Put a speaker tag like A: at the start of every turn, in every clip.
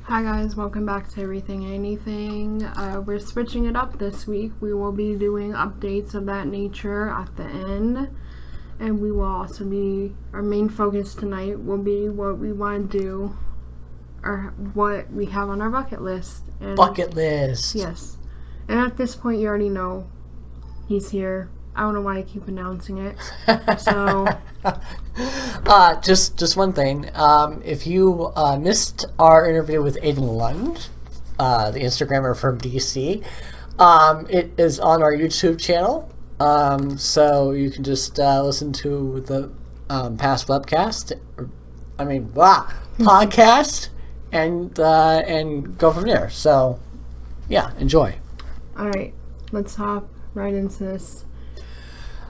A: Hi guys, welcome back to Everything Anything. We're switching it up this week. We will be doing updates of that nature at the end. And we will also be, our main focus tonight will be what we want to do, or what we have on our bucket list. And
B: Bucket list.
A: yes. And at this point, you already know he's here. I don't know why I keep announcing it. So,
B: just one thing. If you missed our interview with Aiden Lund, the Instagrammer from DC, it is on our YouTube channel. So you can just listen to the past webcast. Podcast, and go from there. So, yeah, enjoy.
A: alright, let's hop right into this.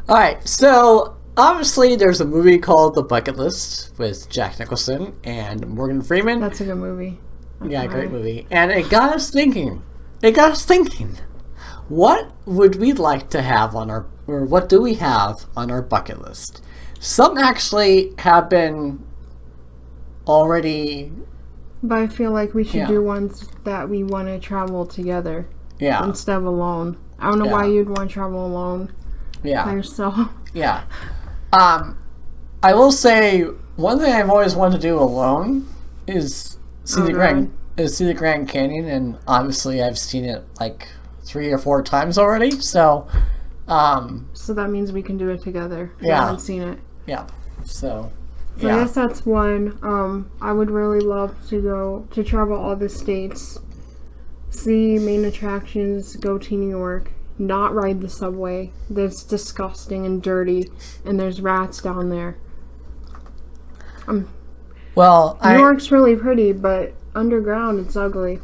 B: Alright, so obviously there's a movie called The Bucket List with Jack Nicholson and Morgan Freeman.
A: That's a good movie.
B: Yeah, great movie. And it got us thinking. What would we like to have on our, or what do we have on our bucket list? Some actually have been already.
A: But I feel like we should
B: Yeah.
A: do ones that we want to travel together
B: Yeah.
A: instead of alone. I don't know why you'd want to travel alone by
B: Yeah.
A: yourself.
B: Yeah. I will say one thing I've always wanted to do alone is see the Grand Canyon, and obviously I've seen it like 3 or 4 times already. So,
A: So that means we can do it together.
B: Yeah.
A: I haven't seen it.
B: yeah. So,
A: So I guess that's one. I would really love to go to travel all the states, see main attractions, go to New York, not ride the subway. That's disgusting and dirty, and there's rats down there.
B: Well,
A: New York's really pretty, but underground it's ugly.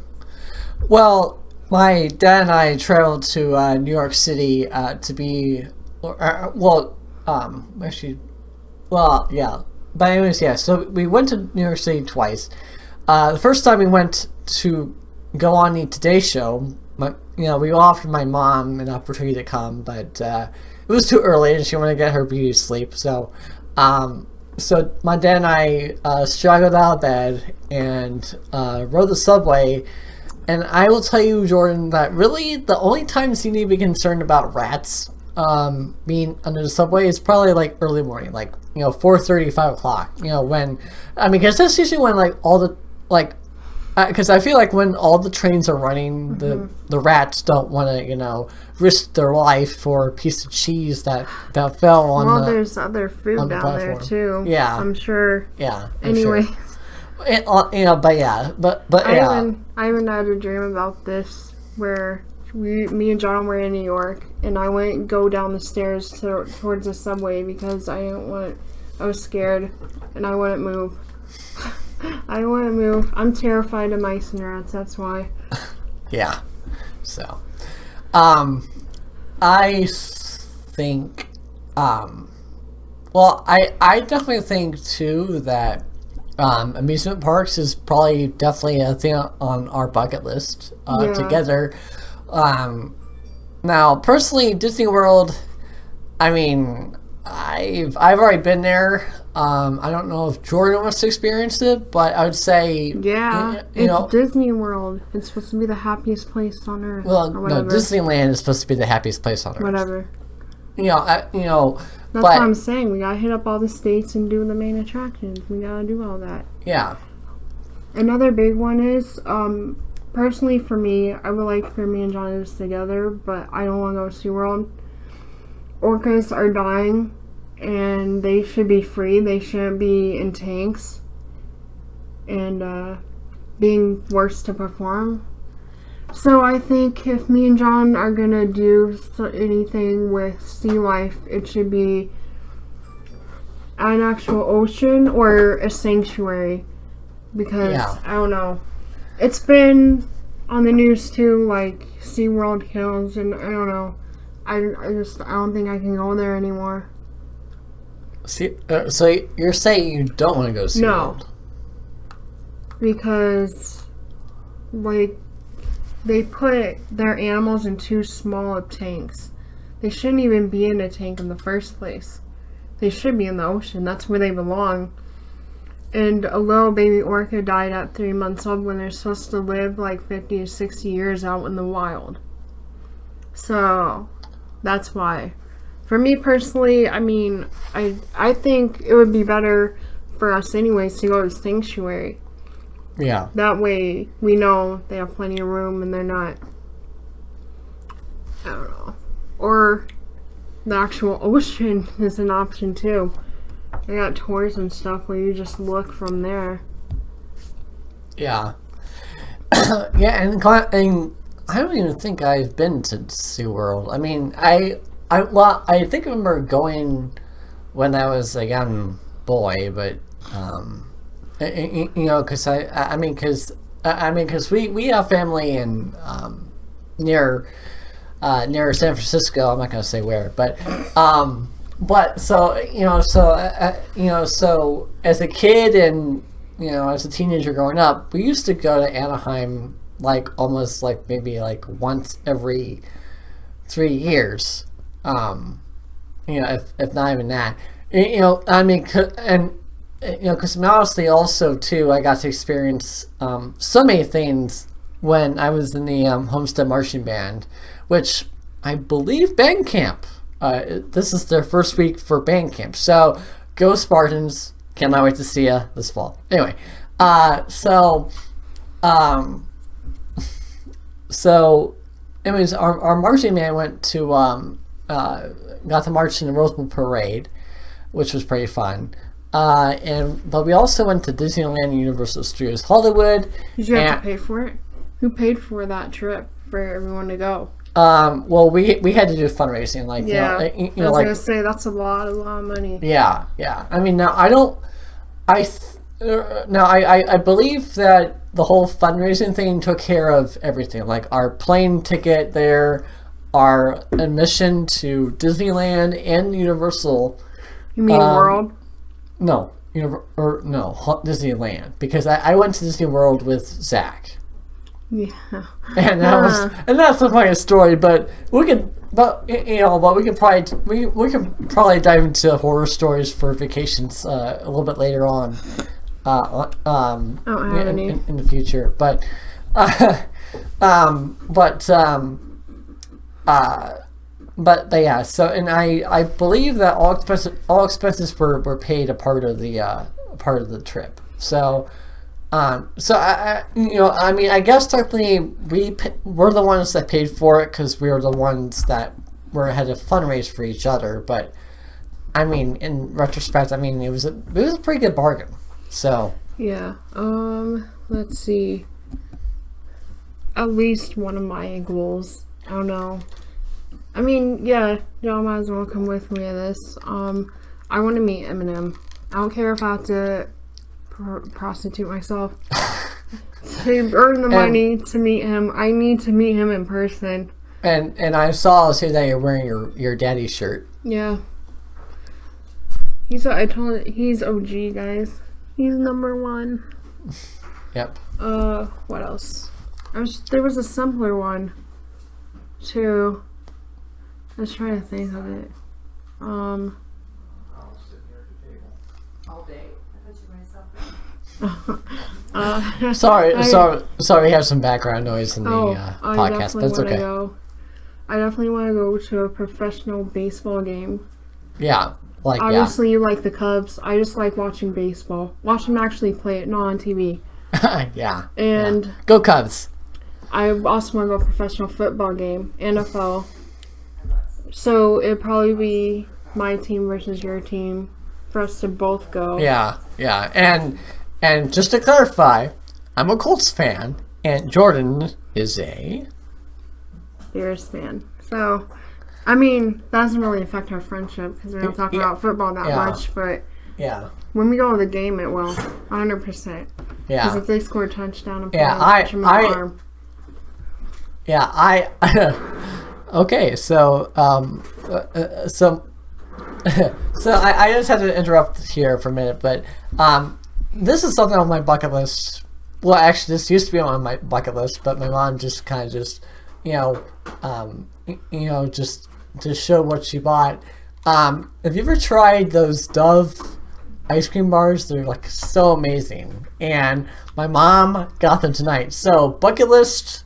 B: My dad and I traveled to New York City to be, yeah. But anyways, yeah. So we went to New York City twice. The first time we went to go on the Today Show, we offered my mom an opportunity to come, but it was too early and she wanted to get her beauty sleep. So, so my dad and I struggled out of bed and rode the subway. And I will tell you, Jordan, that really the only times you need to be concerned about rats being under the subway is probably like early morning, like 4:30, 5 o'clock. Because that's usually when like all the because I feel like when all the trains are running, the rats don't want to risk their life for a piece of cheese that fell on.
A: Well, there's other food down there too.
B: Yeah,
A: I'm sure.
B: Yeah.
A: Anyway.
B: Sure. But yeah.
A: I even had a dream about this where me and John were in New York, and I wouldn't go down the stairs towards the subway because I was scared, and I wouldn't move. I wouldn't move. I'm terrified of mice and rats, that's why.
B: Yeah. So, I think, I definitely think too that amusement parks is probably definitely a thing on our bucket list together. Now, personally, Disney World, I've already been there. I don't know if Jordan wants to experience it, but I would say
A: it's Disney World. It's supposed to be the happiest place on earth.
B: Well, no, Disneyland is supposed to be the happiest place on earth.
A: Whatever. That's what I'm saying. We gotta hit up all the states and do the main attractions. We gotta do all that.
B: Yeah.
A: Another big one is, personally for me, I would like for me and John to do this together, but I don't want to go to SeaWorld. Orcas are dying, and they should be free. They shouldn't be in tanks and being forced to perform. So I think if me and John are gonna do anything with sea life, it should be an actual ocean or a sanctuary, because I don't know. It's been on the news too, like SeaWorld kills, and I don't know. I don't think I can go there anymore.
B: So you're saying you don't want to go to SeaWorld?
A: No, because they put their animals in too small of tanks. They shouldn't even be in a tank in the first place. They should be in the ocean. That's where they belong. And a little baby orca died at 3 months old when they're supposed to live like 50 to 60 years out in the wild. So that's why. For me personally, I mean, I think it would be better for us anyways to go to sanctuary.
B: Yeah.
A: That way we know they have plenty of room and they're not, I don't know. Or the actual ocean is an option too. They got tours and stuff where you just look from there.
B: Yeah. Yeah, and I don't even think I've been to SeaWorld. I mean, I think I remember going when I was a young boy, but you know, because we have family in near San Francisco. I'm not going to say where, but so so as a kid and as a teenager growing up, we used to go to Anaheim like almost like maybe like once every 3 years. If not even that. Because honestly, also too, I got to experience so many things when I was in the Homestead Marching Band, which I believe band camp. This is their first week for band camp, so go Spartans! Cannot wait to see you this fall. Anyway, anyways, our marching band went to got to march in the Rose Bowl Parade, which was pretty fun. But we also went to Disneyland and Universal Studios Hollywood.
A: Did you have to pay for it? Who paid for that trip for everyone to go?
B: Well, we had to do fundraising, like
A: I was
B: like,
A: gonna say that's a lot of money.
B: Yeah. I mean, now I believe that the whole fundraising thing took care of everything, like our plane ticket there, our admission to Disneyland and Universal.
A: You mean World?
B: No, Disneyland, because I went to Disney World with Zach.
A: Yeah,
B: and that's a funny story. But we could probably dive into horror stories for vacations a little bit later on, in the future. But yeah. So, and I believe that all expenses were paid a part of the trip. So. I mean, I guess technically we're the ones that paid for it because we were the ones that had to fundraise for each other. But I mean, in retrospect, I mean, it was a pretty good bargain. So
A: yeah. Let's see. At least one of my goals. I don't know. I mean, yeah, y'all might as well come with me to this. I want to meet Eminem. I don't care if I have to prostitute myself to earn the money to meet him. I need to meet him in person.
B: And I saw that you're wearing your daddy's shirt.
A: Yeah. He's OG, guys. He's number one.
B: Yep.
A: What else? There was a simpler one too. I was trying to think of it.
C: I'll sit here at the table all day.
B: Sorry, we have some background noise in the podcast. That's okay.
A: I definitely want to go to a professional baseball game.
B: Yeah,
A: obviously you like the Cubs. I just like watching baseball. Watch them actually play it, not on TV.
B: Yeah.
A: And
B: go Cubs.
A: I also want to go to a professional football game, NFL. So it'd probably be my team versus your team for us to both go.
B: Yeah. And just to clarify, I'm a Colts fan, and Jordan is a
A: Bears fan. So, I mean, that doesn't really affect our friendship because we don't talk about football that much. But when we go to the game, it will 100%. Yeah. Because if they score a touchdown, I'm touching my arm.
B: Yeah, okay, so so I just had to interrupt here for a minute, but this is something on my bucket list. Well, actually, this used to be on my bucket list, but my mom just kind of just to show what she bought. Have you ever tried those Dove ice cream bars. They're like so amazing, and my mom got them tonight. So bucket list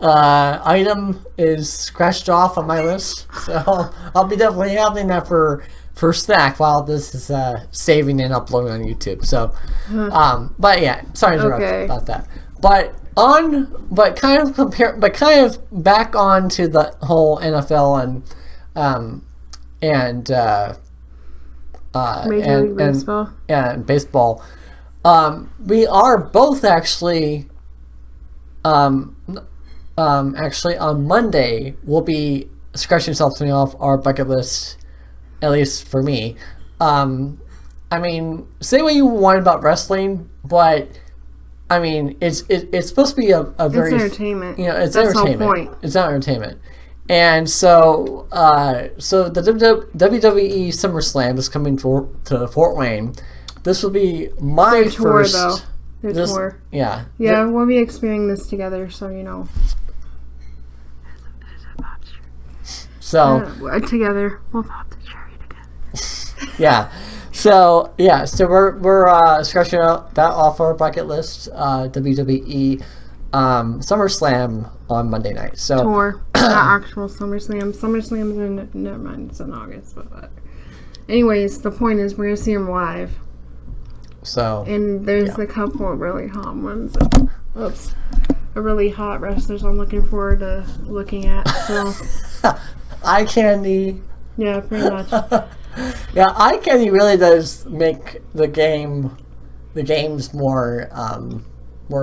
B: item is scratched off on my list. So I'll be definitely having that for snack while this is saving and uploading on YouTube. So, but yeah, sorry to interrupt about that. But kind of back on to the whole NFL
A: Major League Baseball.
B: And baseball. We are both actually on Monday we'll be scratching something off our bucket list, at least for me. I mean, say what you want about wrestling, but I mean, it's supposed to be a very...
A: It's entertainment.
B: You know, it's
A: That's
B: entertainment.
A: The whole point.
B: It's not entertainment. And so the WWE SummerSlam is coming to Fort Wayne. This will be my
A: Their tour,
B: first...
A: though. Their tour.
B: Yeah.
A: Yeah, we'll be experiencing this together, so you know.
B: So...
A: together. We'll pop the cherry together.
B: Yeah. So we're scratching out that off our bucket list. WWE SummerSlam on Monday night. So
A: Tour, not actual SummerSlam. SummerSlam's in never mind, it's in August. But anyways, the point is we're gonna see them live.
B: So
A: And there's a couple of really hot ones. Oops, a really hot wrestlers I'm looking forward to looking at. So
B: eye candy.
A: yeah, pretty much.
B: Yeah, eye candy really does make the games more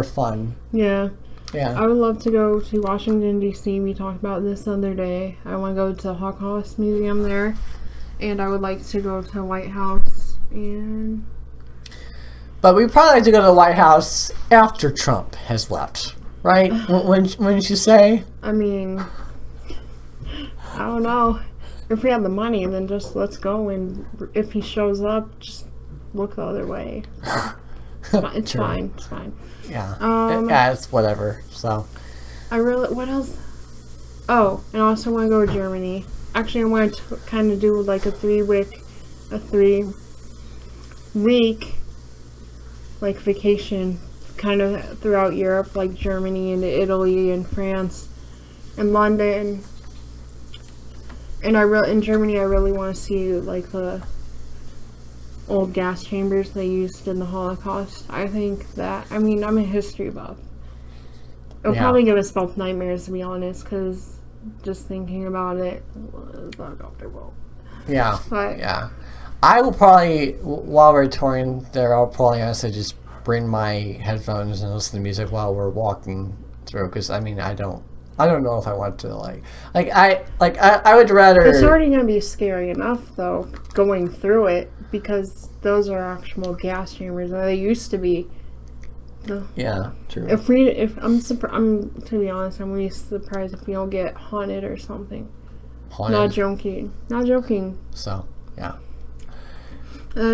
B: fun.
A: Yeah.
B: Yeah.
A: I would love to go to Washington, D.C. We talked about this the other day. I want to go to the Holocaust Museum there. And I would like to go to the White House. And
B: But we probably like to go to the White House after Trump has left, right? Wouldn't you say?
A: I mean, I don't know. If we have the money, then just let's go. And if he shows up, just look the other way. It's
B: True.
A: fine. It's fine.
B: Yeah. Yeah, it's whatever. So.
A: What else? Oh, and I also want to go to Germany. Actually, I want to kind of do like a 3-week like vacation kind of throughout Europe, like Germany and Italy and France and London. And in Germany, I really want to see like the old gas chambers they used in the Holocaust. I think that, I mean, I'm a history buff. It'll probably give us both nightmares, to be honest, because just thinking about it was not comfortable.
B: Yeah.
A: But,
B: yeah. I will probably, while we're touring there, I'll probably honestly just bring my headphones and listen to music while we're walking through, because I mean, I don't know if I want to I would rather.
A: It's already gonna be scary enough though, going through it, because those are actual gas chambers. They used to be.
B: Yeah, true.
A: I'm to be honest, I'm really surprised if we don't get haunted or something.
B: Haunted.
A: Not joking.
B: So yeah.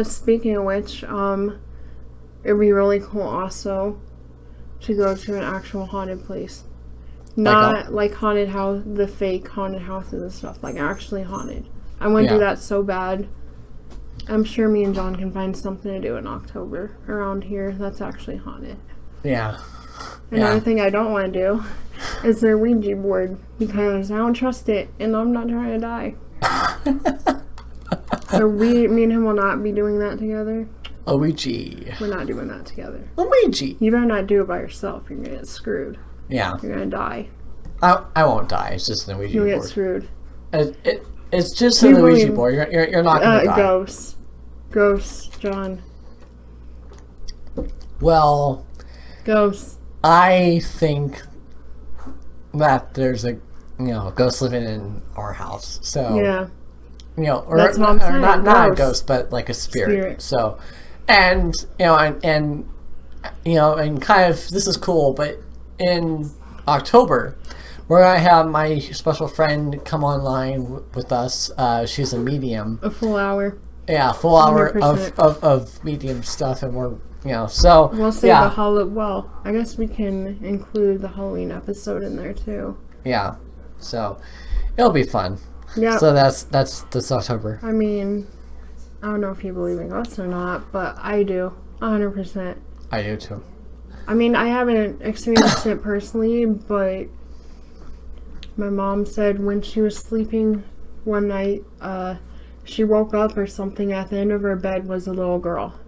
A: Speaking of which, it'd be really cool also to go to an actual haunted place. Not like haunted house, the fake haunted houses and stuff, like actually haunted. I want to do that so bad. I'm sure me and John can find something to do in October around here that's actually haunted.
B: Yeah.
A: Another thing I don't want to do is their Ouija board, because I don't trust it and I'm not trying to die. So me and him will not be doing that together.
B: A Ouija.
A: We're not doing that together.
B: A Ouija.
A: You better not do it by yourself. You're going to get screwed.
B: Yeah.
A: You're going to die.
B: I won't die. It's just an Ouija board.
A: You'll get screwed.
B: It's just an Ouija board. You're not going to die.
A: Ghosts, John.
B: Well,
A: Ghosts.
B: I think that there's a ghost living in our house. So
A: yeah.
B: Or
A: that's what I'm saying.
B: not a ghost, but like a spirit. So, and and kind of, this is cool, but in October, we're gonna have my special friend come online with us. She's a medium.
A: A full hour.
B: Yeah, full hour
A: 100%.
B: of medium stuff, and we're so
A: we'll say well, I guess we can include the Halloween episode in there too.
B: Yeah, so it'll be fun.
A: Yeah.
B: So that's this October.
A: I mean, I don't know if you believe in ghosts or not, but I do. 100%.
B: I do too.
A: I mean, I haven't experienced it personally, but my mom said when she was sleeping one night, she woke up or something. At the end of her bed was a little girl.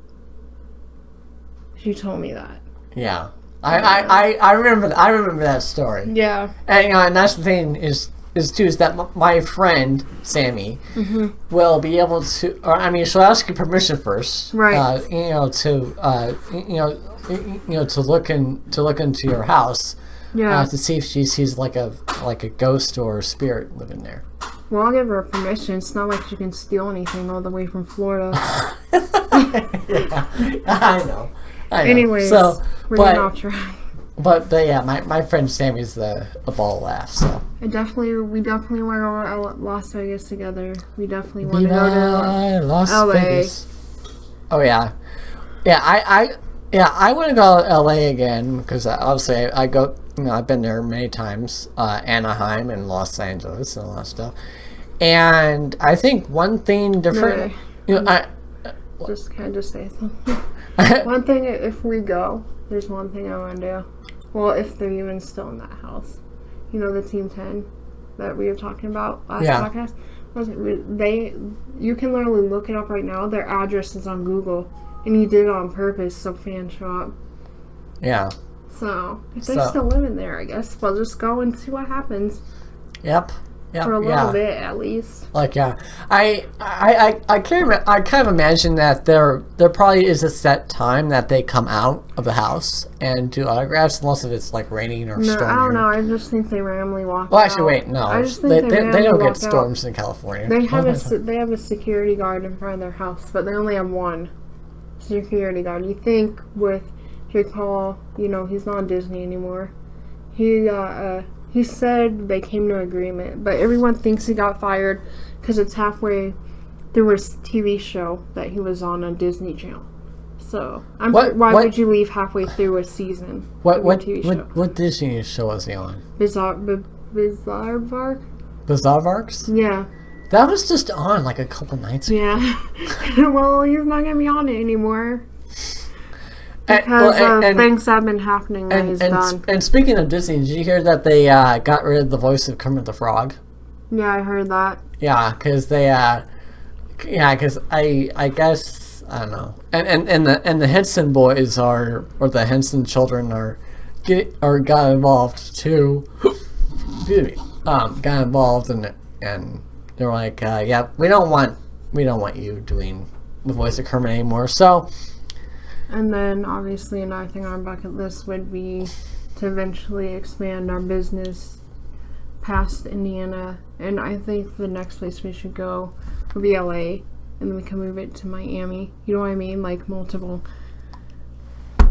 A: She told me that.
B: Yeah. I remember that story.
A: Yeah.
B: And, you know, and that's the thing is that my friend Sammy will be able to, or I mean, she'll ask you permission first,
A: Right.
B: To look into your house,
A: Yeah.
B: to see if she sees like a ghost or a spirit living there.
A: Well, I'll give her permission. It's not like she can steal anything all the way from Florida.
B: Yeah, I know.
A: Anyways,
B: so,
A: we're getting off track.
B: But yeah, my friend Sammy's a ball of laughs. So
A: We definitely want to go to Las Vegas together. We definitely want to go to
B: Las
A: LA.
B: Vegas. Oh yeah, I want to go to LA again because obviously I go. You know, I've been there many times, Anaheim and Los Angeles and all that stuff. And I think one thing different. You know,
A: Can I just say something? One thing, if we go, there's one thing I want to do. Well, if they're even still in that house. You know, the Team 10 that we were talking about last podcast? You can literally look it up right now. Their address is on Google. And you did it on purpose so fans show up.
B: Yeah.
A: So, if they're still living there, I guess we'll just go and see what happens.
B: Yep.
A: For a little bit, at least.
B: Like, yeah. I kind of imagine that there probably is a set time that they come out of the house and do autographs, unless if it's like raining or storming.
A: I don't know. I just think they randomly walk
B: Well,
A: out.
B: actually, wait, no.
A: I just think
B: they don't get
A: walk out.
B: storms in California.
A: They have a security guard in front of their house, but they only have one security guard. You think with Jake Paul, you know, he's not on Disney anymore. He said they came to agreement, but everyone thinks he got fired because it's halfway through his TV show that he was on Disney Channel. So, why would you leave halfway through a season of your TV show?
B: What Disney show was he on?
A: Bizarre Bark?
B: Bizarre Barks?
A: Yeah.
B: That was just on like a couple nights ago.
A: Yeah. Well, he's not going to be on it anymore. Because things have been happening that he's done.
B: And speaking of Disney, did you hear that they got rid of the voice of Kermit the Frog?
A: Yeah, I heard that.
B: Yeah, because I guess, I don't know. And the Henson boys or the Henson children got involved too. Excuse me. Got involved and they're like, yeah, we don't want you doing the voice of Kermit anymore. So.
A: And then, obviously, another thing on our bucket list would be to eventually expand our business past Indiana. And I think the next place we should go would be LA. And then we can move it to Miami. You know what I mean? Like, multiple.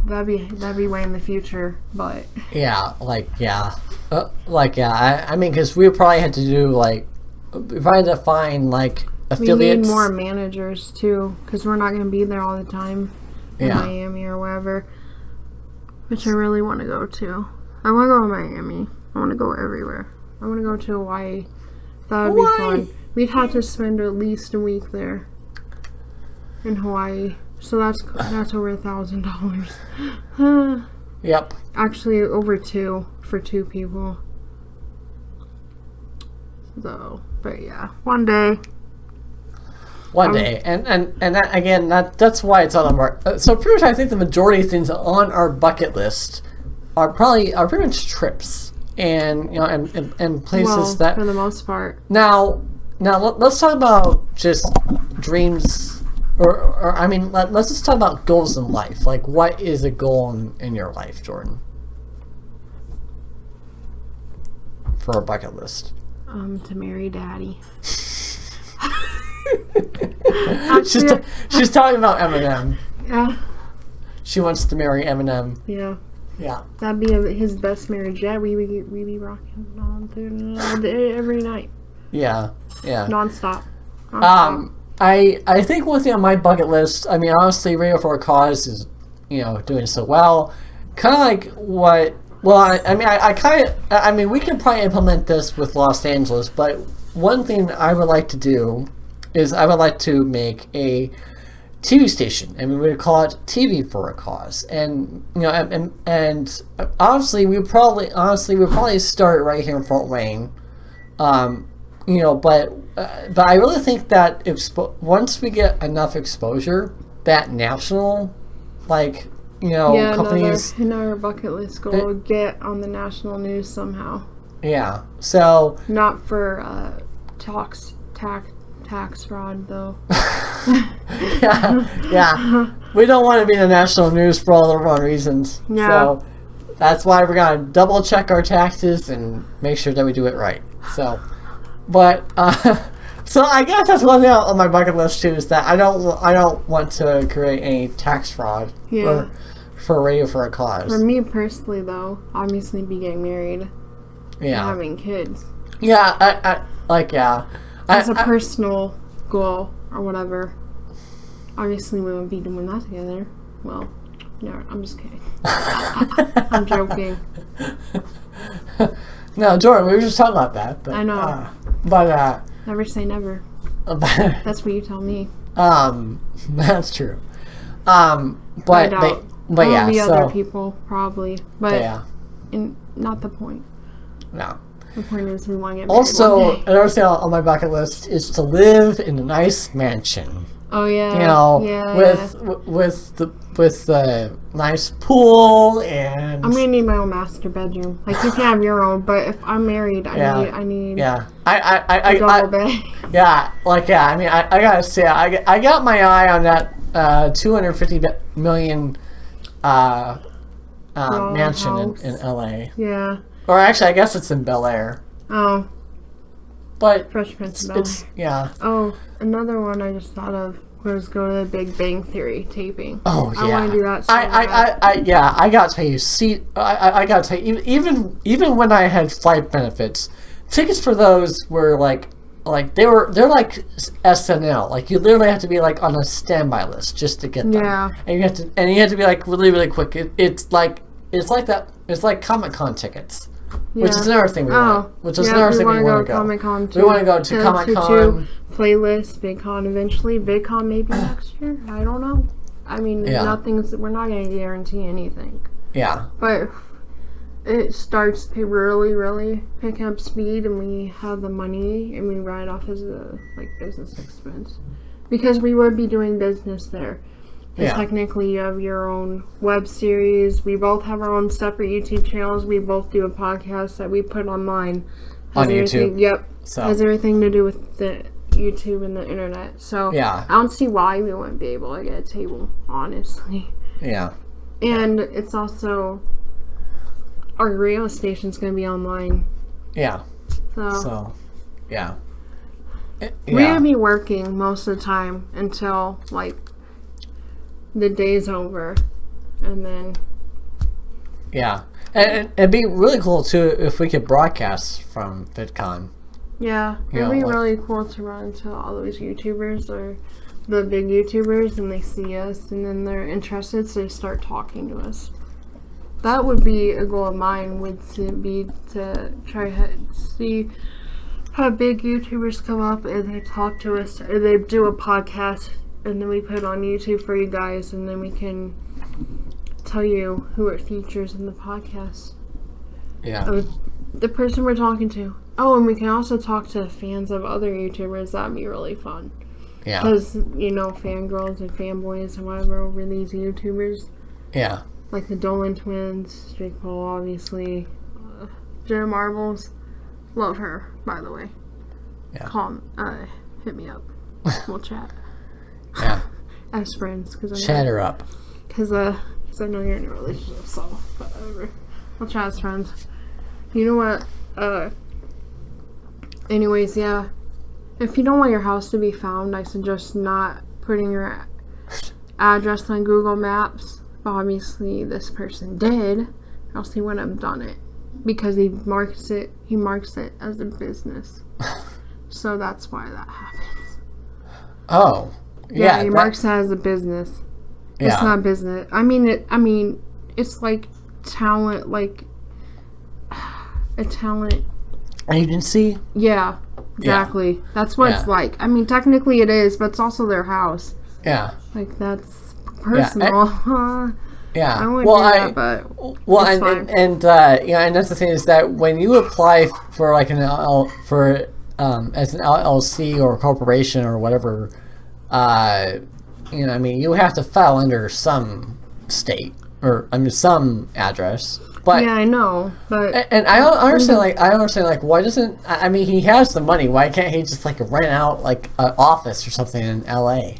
A: That'd be way in the future, but...
B: Yeah, I mean, because we probably had to do, we probably had to find, affiliates.
A: We need more managers, too, because we're not going to be there all the time. In Miami or wherever, which I really want to go to. I want to go to Miami. I want to go everywhere. I want to go to Hawaii. That would be fun. We'd have to spend at least a week there in Hawaii. So that's over $1,000.
B: Yep.
A: Actually, over $2,000 for 2 people. So, but yeah, one day.
B: One day, and that, again, that's why it's on our. So pretty much, I think the majority of things on our bucket list are pretty much trips, and and places that
A: for the most part.
B: Now let's talk about just dreams, or I mean, let's just talk about goals in life. Like, what is a goal in your life, Jordan? For a bucket list.
A: To marry Daddy.
B: She's talking about Eminem.
A: Yeah.
B: She wants to marry Eminem.
A: Yeah.
B: Yeah.
A: That'd be his best marriage yet. We be rocking on through every night.
B: Yeah. Yeah.
A: Non-stop.
B: I think one thing on my bucket list, I mean, honestly, Radio for a Cause is, doing so well. Kind of like what... Well, I mean, we can probably implement this with Los Angeles, but one thing I would like to do is I would like to make a TV station, and we would call it TV for a Cause. And and honestly, we would probably start right here in Fort Wayne. But I really think that once we get enough exposure, that national, companies.
A: Another bucket list goal, get on the national news somehow.
B: Yeah. So.
A: Not for tax fraud though.
B: yeah. We don't want to be in the national news for all the wrong reasons.
A: Yeah.
B: So that's why we're gonna double check our taxes and make sure that we do it right. So, but so I guess that's one thing on my bucket list too, is that I don't want to create any tax fraud for Radio for a Cause.
A: For me personally, though, obviously be getting married.
B: Yeah.
A: And having kids.
B: Yeah.
A: As a personal goal or whatever. Obviously, we won't be doing that together. Well, no, I'm just kidding. I'm joking.
B: No, Jordan, we were just talking about that. But,
A: I know.
B: Never
A: say never. That's what you tell me.
B: That's true.
A: But
B: yeah,
A: the
B: so,
A: other people probably, but
B: yeah,
A: not the point.
B: No.
A: The point is we want to get married
B: Also,
A: one day.
B: another thing on my bucket list is to live in a nice mansion.
A: Oh yeah.
B: With the nice pool and.
A: I'm gonna need my own master bedroom. Like you can have your own, but if I'm married, I need.
B: Yeah.
A: A double bed.
B: Yeah. I mean, I gotta say, I got my eye on that $250 million mansion in LA.
A: Yeah.
B: Or actually, I guess it's in Bel Air.
A: Oh.
B: But
A: Fresh Prince of Bel Air.
B: Yeah.
A: Oh, another one I just thought of was go to the Big Bang Theory taping.
B: Oh yeah.
A: I want to do that. So
B: I gotta tell you. See, I gotta tell you. Even when I had flight benefits, tickets for those were they're like SNL. Like you literally have to be like on a standby list just to get them.
A: Yeah.
B: And you have to be like really really quick. It's like that. It's like Comic-Con tickets.
A: Yeah.
B: Which is another thing we want. Which is another thing we want to go.
A: Comic-Con too.
B: We want to go to Comic-Con.
A: Playlist, VidCon eventually. VidCon maybe next year. I don't know. I mean, we're not going to guarantee anything.
B: Yeah.
A: But it starts to really, really pick up speed and we have the money and we write off as a business expense. Because we would be doing business there. Because technically you have your own web series. We both have our own separate YouTube channels. We both do a podcast that we put online.
B: On YouTube?
A: Yep.
B: So.
A: Has everything to do with the YouTube and the internet. So I don't see why we wouldn't be able to get a table, honestly.
B: Yeah.
A: And it's also... Our radio station's going to be online.
B: Yeah.
A: So
B: yeah.
A: We're going to be working most of the time until, the day's over, and then
B: and it'd be really cool too if we could broadcast from VidCon.
A: It'd be really cool to run into all those YouTubers or the big YouTubers and they see us and then they're interested, so they start talking to us. That would be a goal of mine, to try to see how big YouTubers come up and they talk to us, or they do a podcast and then we put it on YouTube for you guys, and then we can tell you who it features in the podcast.
B: Yeah.
A: The person we're talking to. Oh, and we can also talk to fans of other YouTubers. That'd be really fun.
B: Yeah.
A: Because, fangirls and fanboys and whatever over these YouTubers.
B: Yeah.
A: Like the Dolan twins, Jake Paul, obviously. Jenna Marbles. Love her, by the way.
B: Yeah.
A: Hit me up. We'll chat.
B: Yeah.
A: As friends,
B: chat her up.
A: Because I know you're in a relationship, so whatever. We'll chat as friends. You know what? Anyways, yeah. If you don't want your house to be found, I suggest not putting your address on Google Maps. But obviously, this person did, or else he wouldn't have done it because he marks it as a business. So that's why that happens.
B: Oh.
A: Yeah, he marks that as a business. It's not business. I mean, it's like talent, a talent
B: agency.
A: Yeah, Exactly. That's what it's
B: Yeah.
A: like. I mean, technically it is, but it's also their house.
B: Yeah.
A: Like, that's personal. I
B: Yeah.
A: wouldn't
B: Well,
A: do that, but
B: well,
A: it's
B: and you know, and that's the thing is that when you apply for like as an LLC or corporation or whatever, you know, I mean, you have to file under some state or I mean some address. But
A: yeah, I know. But
B: and I don't understand like why doesn't I mean he has the money, why can't he just like rent out like an office or something in LA?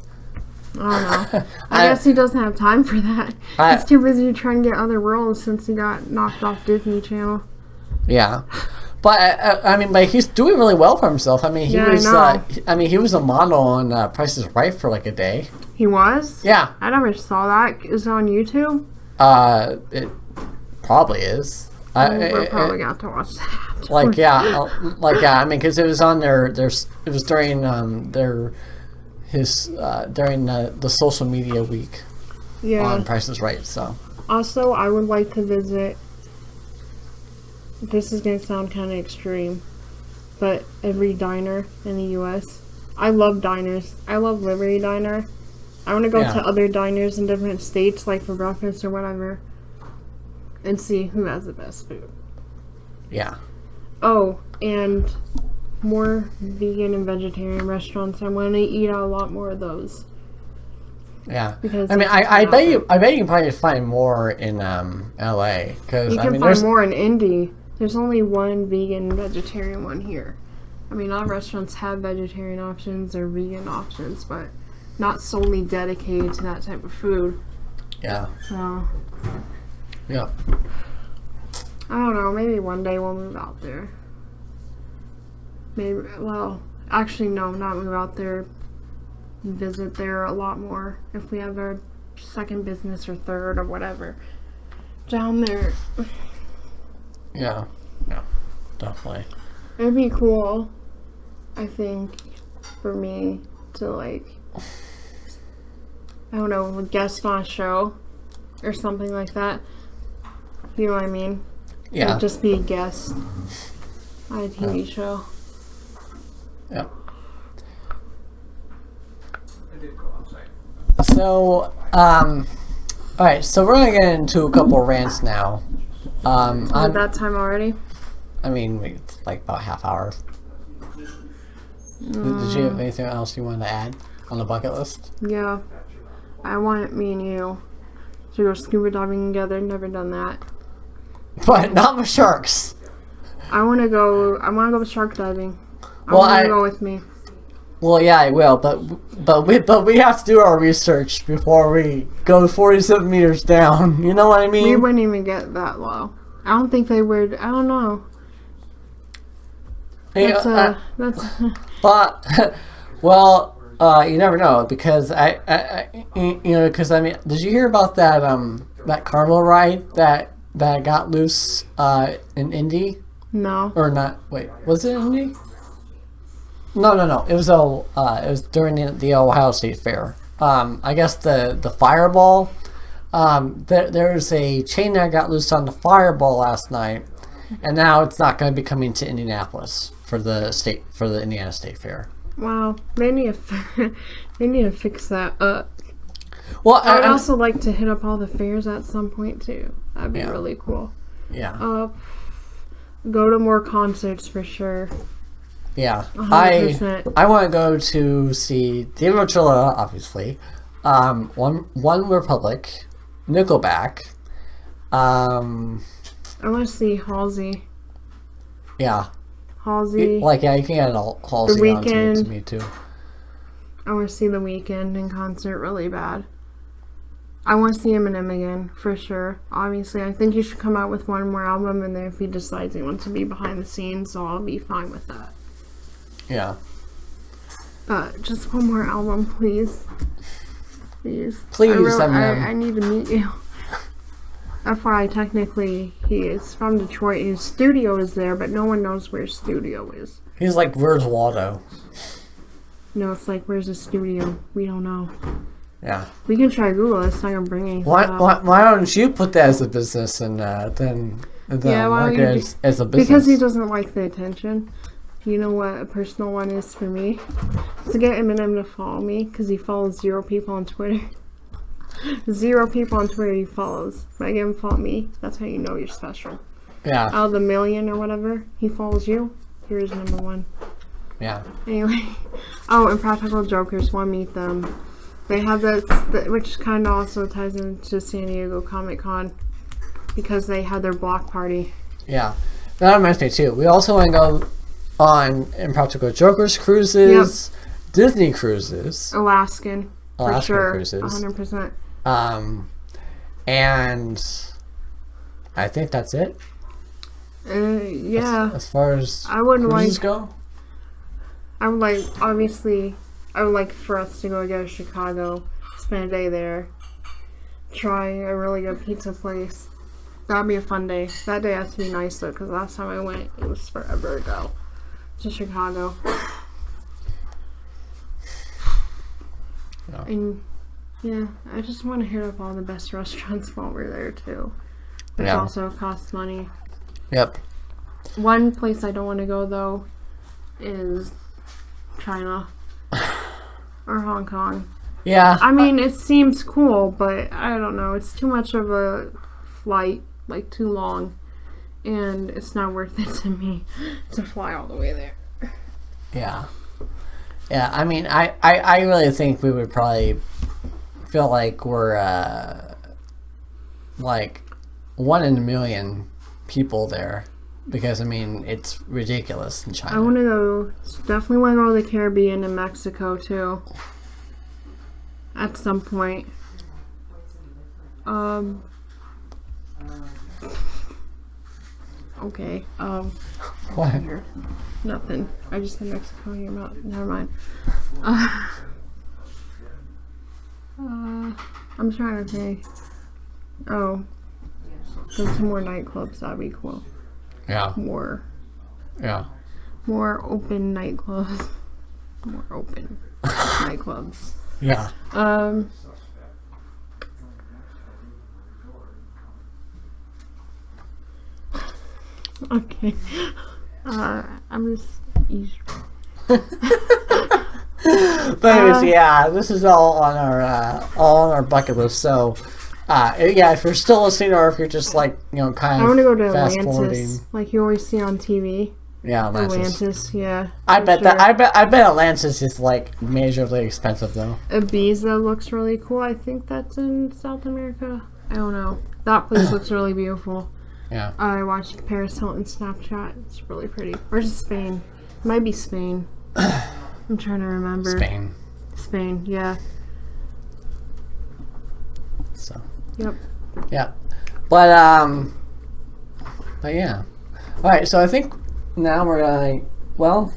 A: I don't know. I guess he doesn't have time for that. He's too busy trying to get other roles since he got knocked off Disney Channel.
B: Yeah, but I mean, like he's doing really well for himself. I mean, he
A: Yeah,
B: was.
A: I know.
B: I mean, he was a model on Price is Right for like a day.
A: He was?
B: Yeah.
A: I never saw that. Is it on YouTube?
B: It probably is.
A: We're probably going to have to watch that.
B: Like yeah. I mean, because it was on it was during during the social media week
A: Yeah.
B: on Price is Right. So
A: Also, I would like to visit. This is going to sound kind of extreme, but every diner in the U.S. I love diners. I love Liberty Diner. I want to go
B: Yeah.
A: to other diners in different states, like for breakfast or whatever, and see who has the best food.
B: yeah.
A: Oh, and more vegan and vegetarian restaurants. I want to eat out a lot more of those.
B: Yeah,
A: Because
B: I mean,
A: it's
B: I
A: not
B: bet you can probably find more in LA because
A: You
B: I
A: can
B: mean,
A: find
B: there's
A: more in Indy. There's only one vegan vegetarian one here. I mean, all restaurants have vegetarian options or vegan options, but not solely dedicated to that type of food.
B: yeah,
A: So,
B: yeah,
A: I don't know. Maybe one day we'll move out there. Maybe, well, actually, no, not move out there. Visit there a lot more if we have our second business or third or whatever down there.
B: yeah, definitely.
A: It'd be cool, I think, for me to, like, I don't know, guest on a show or something like that. You know what I mean?
B: Yeah,
A: Like, just be a guest on a TV show.
B: yeah.
C: I did go outside.
B: So, all right. So we're gonna get into a couple rants now.
A: At that time already?
B: I mean, it's like about half hour. Did you have anything else you wanted to add on the bucket list?
A: Yeah. I want me and you to go scuba diving together. Never done that.
B: But not with sharks.
A: I want to go shark diving. I
B: Well,
A: want you
B: I-
A: to go with me.
B: Well, yeah, I will, but we have to do our research before we go 47 meters down. You know what I
A: We
B: mean?
A: wouldn't even get that low. I don't think they would. I don't know.
B: Yeah,
A: That's
B: but well, you never know because because I mean, did you hear about that that carnival ride that got loose in Indy
A: no.
B: or not? Wait, was it Indy? No. It was during the Ohio State Fair. I guess the Fireball. There's a chain that got loose on the Fireball last night, and now it's not going to be coming to Indianapolis for the Indiana State Fair.
A: Wow. They need to fix that up.
B: Well,
A: I would also like to hit up all the fairs at some point too. That'd be
B: Yeah.
A: really cool.
B: yeah,
A: Go to more concerts for sure.
B: yeah.
A: 100%.
B: I want to go to see David Ochoa, obviously. One Republic, Nickelback.
A: I want to see Halsey.
B: Yeah.
A: Halsey.
B: Like, yeah, you can get Halsey
A: The
B: on to
A: Weeknd.
B: me too.
A: I want to see The Weeknd in concert really bad. I want to see Eminem again, for sure. Obviously, I think he should come out with one more album, and then if he decides he wants to be behind the scenes, so I'll be fine with that.
B: Yeah.
A: But just one more album, please. Please.
B: Please,
A: I
B: Eminem.
A: need to meet you. FYI, technically, he is from Detroit. His studio is there, but no one knows where his studio is.
B: He's like, where's Waldo?
A: No, it's like, where's his studio? We don't know.
B: Yeah.
A: We can try Google. It's not gonna bring anything up.
B: Why don't you put that as a business and then
A: Yeah, why
B: market
A: don't
B: it
A: you
B: as a business?
A: Because he doesn't like the attention. You know what a personal one is for me? It's to get Eminem to follow me because he follows 0 people on Twitter. 0 people on Twitter he follows. But I get him to follow me. That's how you know you're special.
B: Yeah.
A: Out of the million or whatever, he follows you. Here's number 1.
B: Yeah.
A: Anyway. Oh, and Practical Jokers, want to meet them. They have this, which kind of also ties into San Diego Comic Con because they had their block party.
B: Yeah. That reminds me too. We also want to go on Impractical Jokers cruises, Disney cruises,
A: Alaskan for sure,
B: cruises,
A: 100%.
B: And I think that's it.
A: Yeah.
B: As far as
A: I would
B: cruises
A: like.
B: go.
A: I would like. Obviously, I would like for us to go to Chicago, spend a day there, try a really good pizza place. That'd be a fun day. That day has to be nice though, because last time I went, it was forever ago to Chicago.
B: Yeah.
A: And yeah, I just want to hit up all the best restaurants while we're there too, which
B: Yeah.
A: also costs money.
B: Yep.
A: One place I don't want to go though is China or Hong Kong.
B: Yeah.
A: I mean, it seems cool, but I don't know. It's too much of a flight, like too long, and it's not worth it to me to fly all the way there.
B: Yeah. Yeah, I mean, I really think we would probably feel like we're, like, 1 in a million people there. Because, I mean, it's ridiculous in China.
A: I want to go, definitely want to go to the Caribbean and Mexico, too. At some point. Okay,
B: What?
A: nothing. I just said Mexico, you're not, never mind. I'm trying to think. Oh, go to more nightclubs, that'd be cool.
B: Yeah.
A: More open nightclubs. More open nightclubs.
B: Yeah.
A: Okay. I'm just
B: But anyways, yeah, this is all on our bucket list. So, yeah, if you're still listening, or if you're just like kind
A: I
B: of
A: want to go to
B: fast
A: Atlantis,
B: forwarding,
A: like you always see on TV.
B: yeah,
A: Atlantis, yeah.
B: I
A: for
B: bet
A: sure.
B: I bet Atlantis is like majorly expensive though.
A: Ibiza looks really cool. I think that's in South America. I don't know. That place looks really beautiful.
B: Yeah.
A: I watched Paris Hilton Snapchat. It's really pretty. Where's Spain? It might be Spain. I'm trying to remember. Spain, yeah.
B: So.
A: Yep.
B: Yeah. But yeah. All right. So I think now we're gonna. Well,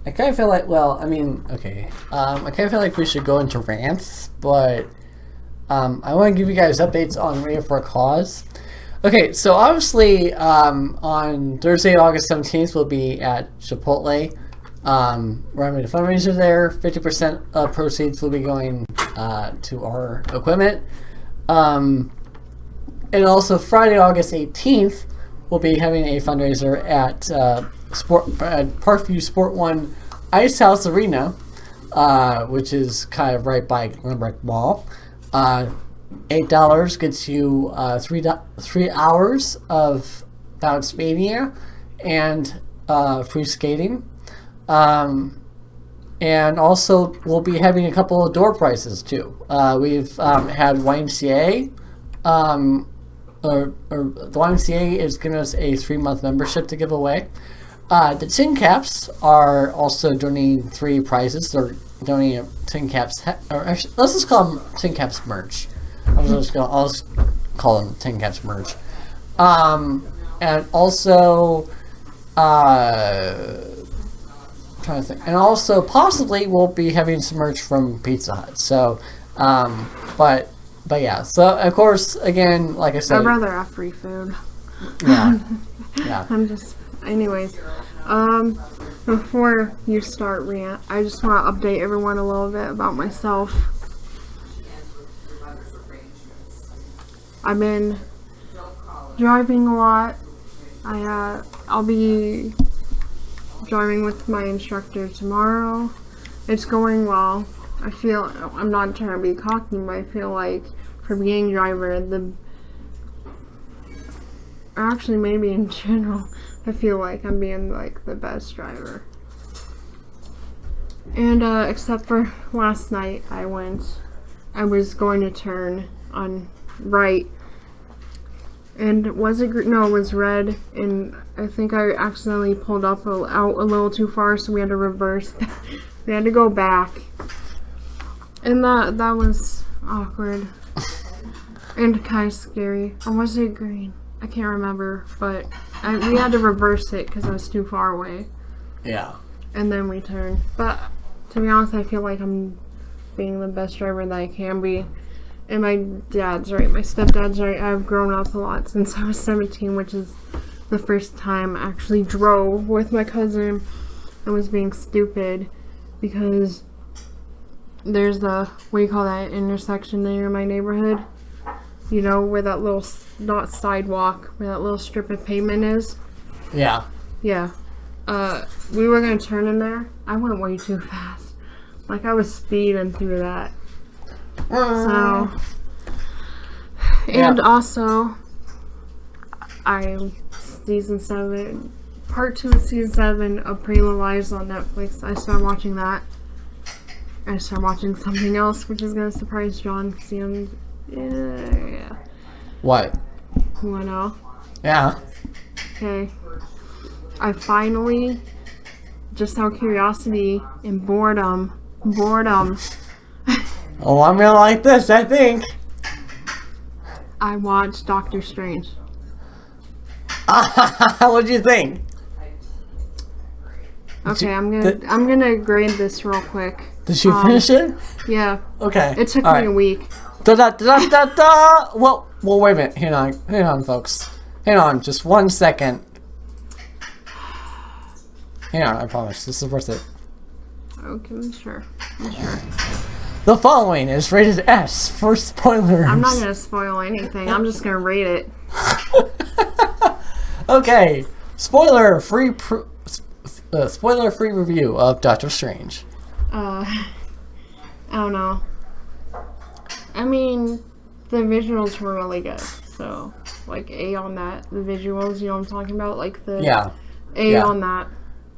B: I kind of feel like. Well, I mean, okay. I kind of feel like we should go into rants, but I want to give you guys updates on Radio for a Cause. Okay, so obviously on Thursday, August 17th, we'll be at Chipotle. We're having a fundraiser there. 50% of proceeds will be going to our equipment. And also Friday, August 18th, we'll be having a fundraiser at Parkview Sport One Ice House Arena, which is kind of right by Glenbrook Mall. $8 gets you 3 hours of Bounce Mania and free skating. And also we'll be having a couple of door prizes too. We've had YMCA, or the YMCA is giving us a 3-month membership to give away. The Tin Caps are also donating 3 prizes. They're donating Tin Caps, or actually, let's just call them Tin Caps merch. I'll just call them Tin Caps merch. And also, I'm trying to think. And also, possibly, we'll be having some merch from Pizza Hut. So, but yeah. So, of course, again, like I said,
A: I'd rather have free food.
B: yeah, yeah.
A: I'm just, anyways. Before you start rant, I just want to update everyone a little bit about myself. I've been driving a lot. I'll be driving with my instructor tomorrow. It's going well. I feel, I'm not trying to be cocky, but I feel like for being driver, actually maybe in general, I feel like I'm being like the best driver. And except for last night, I was going to turn on right, and it was it was red, and I think I accidentally pulled out a little too far, so we had to reverse. We had to go back, and that was awkward and kind of scary. Or was it green? I can't remember, but we had to reverse it because I was too far away.
B: Yeah.
A: And then we turned. But to be honest, I feel like I'm being the best driver that I can be. And my dad's right. My stepdad's right. I've grown up a lot since I was 17, which is the first time I actually drove with my cousin and was being stupid because there's what do you call that intersection there in my neighborhood? You know, where that little, not sidewalk, where that little strip of pavement is?
B: Yeah.
A: Yeah. We were gonna turn in there. I went way too fast. Like, I was speeding through that. So, and also, season 7, part 2 of season 7 of Pretty Little Liars on Netflix. I started watching that. I started watching something else, which is gonna surprise John. Yeah.
B: What?
A: You wanna know?
B: Yeah.
A: Okay. I finally, just out of curiosity and boredom.
B: Oh, I'm gonna like this, I think.
A: I watched Doctor Strange.
B: What'd you think?
A: Okay, I'm gonna grade this real quick.
B: Did you finish it?
A: Yeah.
B: Okay.
A: It took
B: All
A: me
B: right.
A: a week.
B: Da da da da da. Well, wait a minute. Hang on, folks. Hang on, just 1 second. Hang on, I promise. This is worth it.
A: Okay, I'm sure.
B: The following is rated S for spoilers.
A: I'm not gonna spoil anything. I'm just gonna rate it.
B: Okay, spoiler-free review of Doctor Strange.
A: I don't know. I mean, the visuals were really good. So, like, A on that. The visuals, you know what I'm talking about? Like, the
B: Yeah.
A: A
B: Yeah.
A: on that.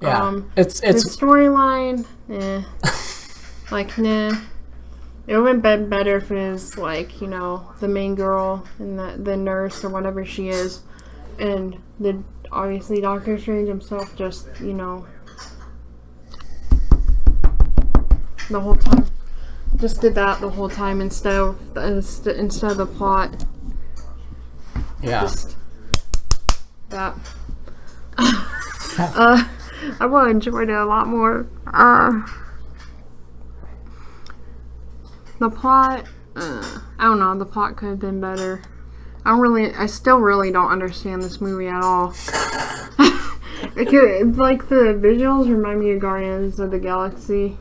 B: Yeah.
A: The storyline, like, nah. It would have been better if it was, like, you know, the main girl and the nurse or whatever she is, and obviously Doctor Strange himself just, you know, the whole time. Just did that the whole time instead of the plot.
B: Yeah.
A: Just that. I would have enjoyed it a lot more. The plot, I don't know, the plot could have been better. I still really don't understand this movie at all. Like, the visuals remind me of Guardians of the Galaxy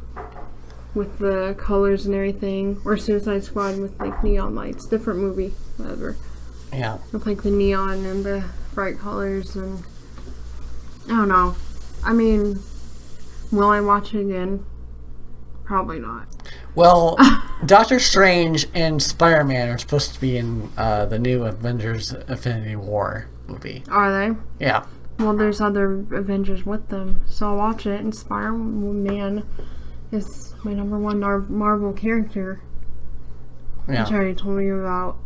A: with the colors and everything, or Suicide Squad with, like, neon lights. Different movie, whatever.
B: Yeah.
A: With, like, the neon and the bright colors, and I don't know. I mean, will I watch it again? Probably not.
B: Well, Doctor Strange and Spider-Man are supposed to be in the new Avengers Infinity War movie.
A: Are they?
B: Yeah.
A: Well, there's other Avengers with them, so I'll watch it. And Spider-Man is my number one Marvel character, which I
B: Yeah.
A: already told you about.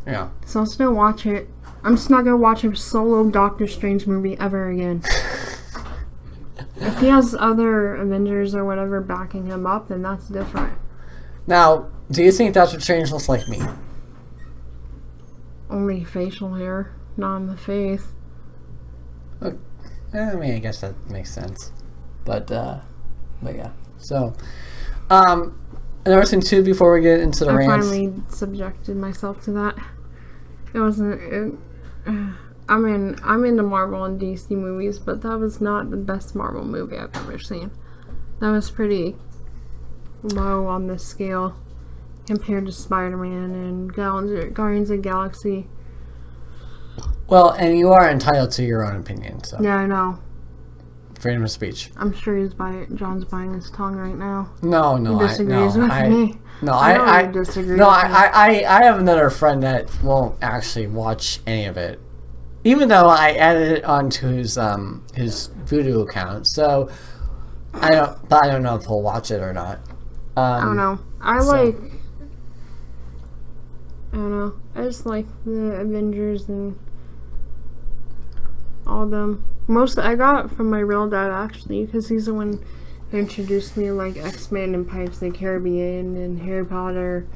B: Yeah.
A: So I'll still watch it. I'm just not gonna watch a solo Doctor Strange movie ever again. If he has other Avengers or whatever backing him up, then that's different.
B: Now, do you think Doctor Strange looks like me?
A: Only facial hair, not on the face.
B: I mean, I guess that makes sense. But yeah. So, another thing too, before we get into the
A: I
B: rants.
A: finally subjected myself to that. It wasn't. I'm into Marvel and DC movies, but that was not the best Marvel movie I've ever seen. That was pretty low on the scale compared to Spider-Man and Guardians of the Galaxy.
B: Well, and you are entitled to your own opinion, so.
A: Yeah, I know.
B: freedom of speech.
A: I'm sure John's biting his tongue right now.
B: No,
A: He disagrees with me.
B: No,
A: I know
B: I
A: you disagree
B: no,
A: with me.
B: I have another friend that won't actually watch any of it, even though I added it onto his Voodoo account. So I don't know if he'll watch it or not.
A: I don't know. I don't know. I just like the Avengers and all of them. Most I got from my real dad, actually, because he's the one who introduced me to, like, X-Men and Pirates of the Caribbean and Harry Potter.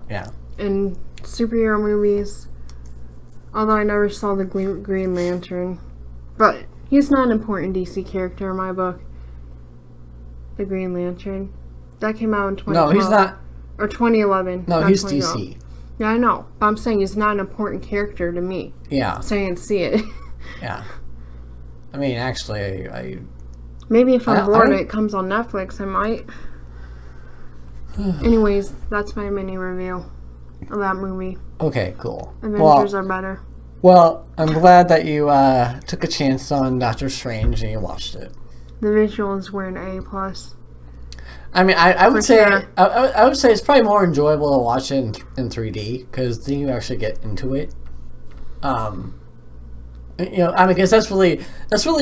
B: Yeah.
A: And superhero movies. Although I never saw the Green Lantern. But he's not an important DC character in my book. The Green Lantern. That came out in 2012.
B: No, he's not.
A: Or 2011.
B: No,
A: not
B: he's
A: 2012.
B: DC.
A: Yeah, I know. But I'm saying he's not an important character to me.
B: Yeah.
A: So I didn't see it.
B: Yeah. I mean, actually, I
A: Maybe if I'm bored,
B: I-
A: it comes on Netflix, I might. Anyways, that's my mini review of that movie.
B: okay, cool.
A: Avengers are better.
B: Well, I'm glad that you took a chance on Doctor Strange and you watched it.
A: The visuals were an A+.
B: I mean, I would
A: For
B: say
A: sure.
B: I would say it's probably more enjoyable to watch it in 3D because then you actually get into it. You know, I mean, because that's really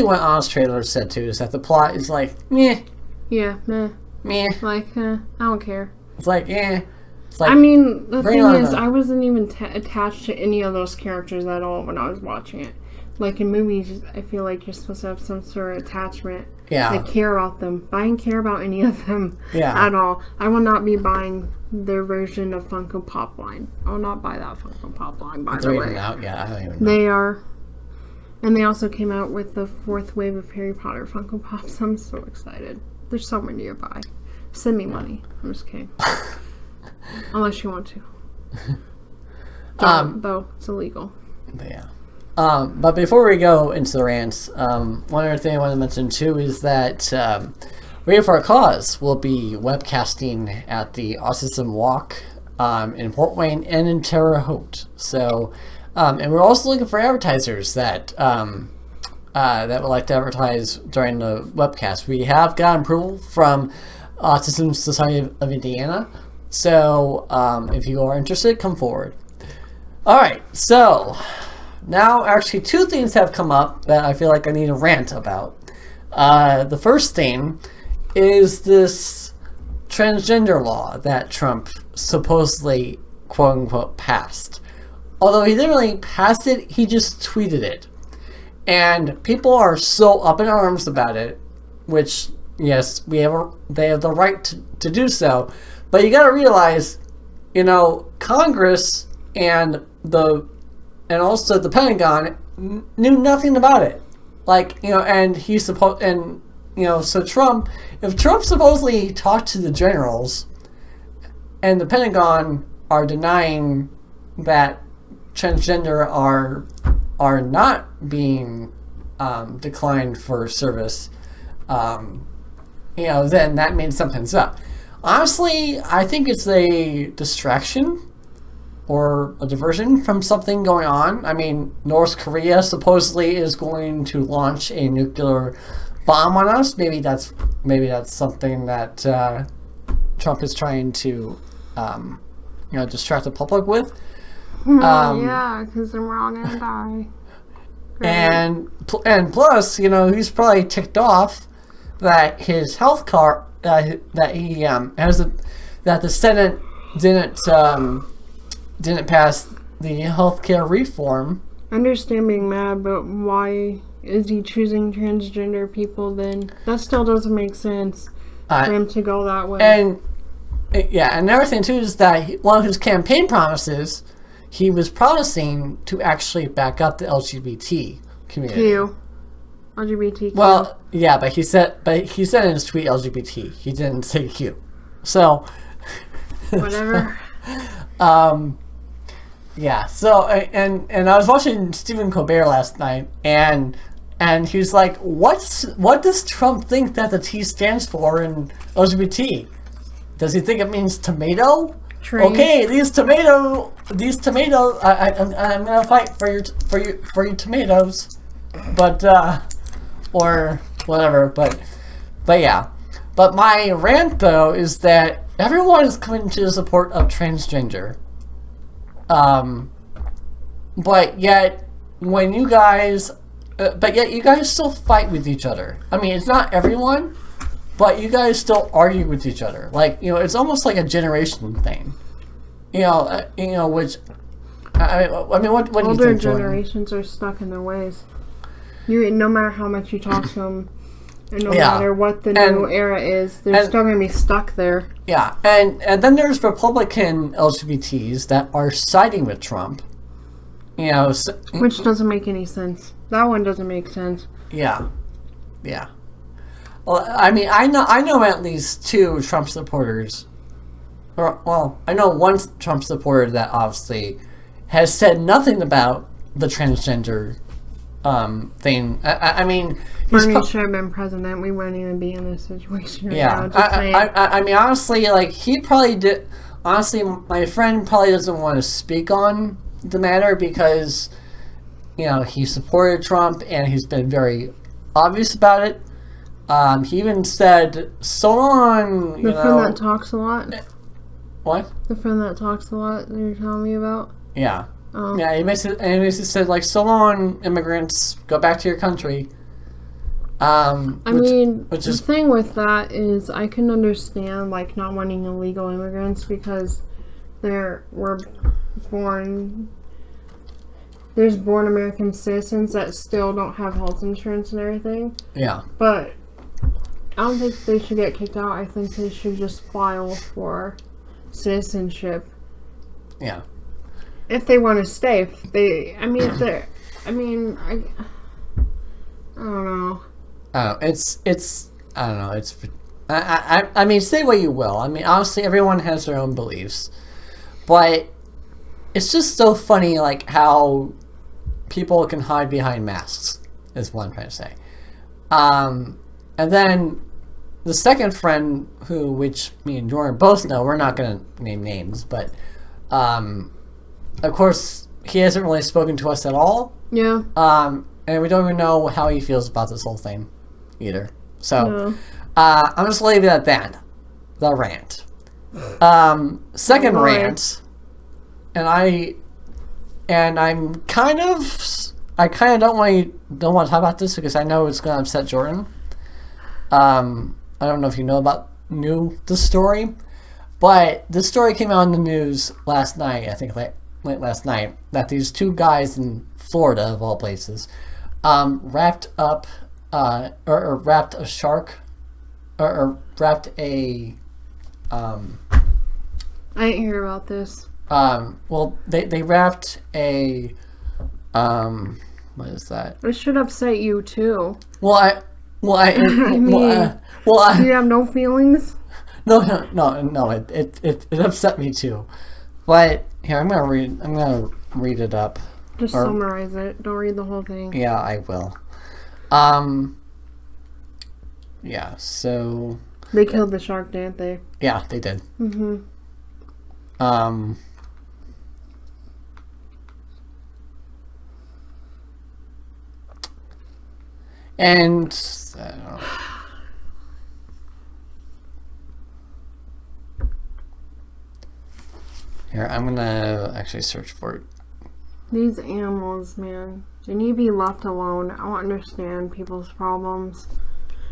B: what Honest Trailer said too, is that the plot is like meh,
A: Yeah, meh.
B: meh.
A: Like, I don't care.
B: It's like It's like
A: I mean, the
B: bring
A: thing
B: on
A: is,
B: the-
A: I wasn't even attached to any of those characters at all when I was watching it. Like in movies, I feel like you're supposed to have some sort of attachment.
B: yeah,
A: I care about them. But I didn't care about any of them
B: yeah.
A: at all. I will not be buying their version of Funko Pop line. I will not buy that Funko Pop line, by
B: They're
A: the
B: even
A: way.
B: out. Yeah, I don't even know.
A: They are. And they also came out with the 4th wave of Harry Potter Funko Pops. I'm so excited. There's so many to buy. Send me money. I'm just kidding. Unless you want to. Though, it's illegal.
B: But yeah. But before we go into the rants, one other thing I want to mention too is that Radio for a Cause will be webcasting at the Autism Walk in Fort Wayne and in Terre Haute. So, and we're also looking for advertisers that that would like to advertise during the webcast. We have gotten approval from Autism Society of Indiana. So, if you are interested, come forward. All right, so now actually 2 things have come up that I feel like I need to rant about. The first thing is this transgender law that Trump supposedly, quote unquote, passed. Although he didn't really pass it, he just tweeted it. And people are so up in arms about it, which, yes, they have the right to do so. But you gotta realize, you know, Congress and also the Pentagon knew nothing about it. Like, you know, and so Trump, if Trump supposedly talked to the generals and the Pentagon are denying that transgender are not being declined for service, you know, then that means something's up. Honestly, I think it's a distraction or a diversion from something going on. I mean, North Korea supposedly is going to launch a nuclear bomb on us. Maybe that's something that Trump is trying to, you know, distract the public with.
A: Yeah, because then we're all gonna die. Great.
B: And plus, you know, he's probably ticked off that his health card that he has that the Senate didn't pass the healthcare reform.
A: I understand being mad, but why is he choosing transgender people then? That still doesn't make sense for him to go that way.
B: And yeah, and another thing too is that one of his campaign promises, he was promising to actually back up the LGBT community.
A: Q. LGBTQ.
B: Well, yeah, but he said in his tweet LGBT. He didn't say Q. So
A: Whatever.
B: Yeah. So and I was watching Stephen Colbert last night, and he was like, what does Trump think that the T stands for in LGBT? Does he think it means tomato?
A: Tree.
B: Okay, these tomatoes. I'm gonna fight for your tomatoes, but or whatever. But yeah. But my rant though is that everyone is coming to the support of transgender. But yet when you guys, you guys still fight with each other. I mean, it's not everyone, but you guys still argue with each other. Like, it's almost like a generation thing. Which I mean, what do you
A: Older
B: think, Jordan?
A: generations are stuck in their ways. No matter how much you talk to them, and no
B: Yeah.
A: matter what the new era is, they're still going to be stuck there.
B: Yeah, and then there's Republican LGBTs that are siding with Trump.
A: Which doesn't make any sense. That one doesn't make sense.
B: Yeah. Well, I mean, I know at least 2 Trump supporters. I know one Trump supporter that obviously has said nothing about the transgender thing. I mean,
A: Bernie should have been president. We wouldn't even be in this situation right now.
B: I mean, honestly, like, he probably did. Honestly, my friend probably doesn't want to speak on the matter because, he supported Trump and he's been very obvious about it. He even said, "So long."
A: The friend that talks a lot.
B: What?
A: The friend that talks a lot that you're telling me about.
B: Yeah. Yeah, he basically said, like, "So long, immigrants, go back to your country."
A: The thing with that is I can understand, like, not wanting illegal immigrants because there's born American citizens that still don't have health insurance and everything.
B: Yeah.
A: But I don't think they should get kicked out. I think they should just file for citizenship.
B: Yeah.
A: If they want to stay. I don't know.
B: I don't know. I mean, say what you will. I mean, honestly, everyone has their own beliefs. But it's just so funny, like, how people can hide behind masks, is what I'm trying to say. And then the second friend, which me and Jordan both know, we're not going to name names, but, of course, he hasn't really spoken to us at all.
A: Yeah.
B: And we don't even know how he feels about this whole thing either. So,
A: No.
B: I'm just leaving it at that. The rant. Second rant, and I'm kind of don't want to talk about this because I know it's going to upset Jordan. I don't know if you knew the story, but this story came out in the news last night. I think late last night that these 2 guys in Florida, of all places, wrapped a shark, or wrapped a.
A: I didn't hear about this.
B: Well, they wrapped a. What is that?
A: It should upset you too.
B: Do you
A: have no feelings?
B: No. It upset me too. But here, I'm gonna read it up.
A: Just summarize it. Don't read the whole thing.
B: Yeah, I will. Yeah. So.
A: They killed the shark, didn't they?
B: Yeah, they did.
A: Mm-hmm.
B: And I don't know. Here, I'm gonna actually search for it.
A: These animals, man, they need to be left alone. I don't understand people's problems.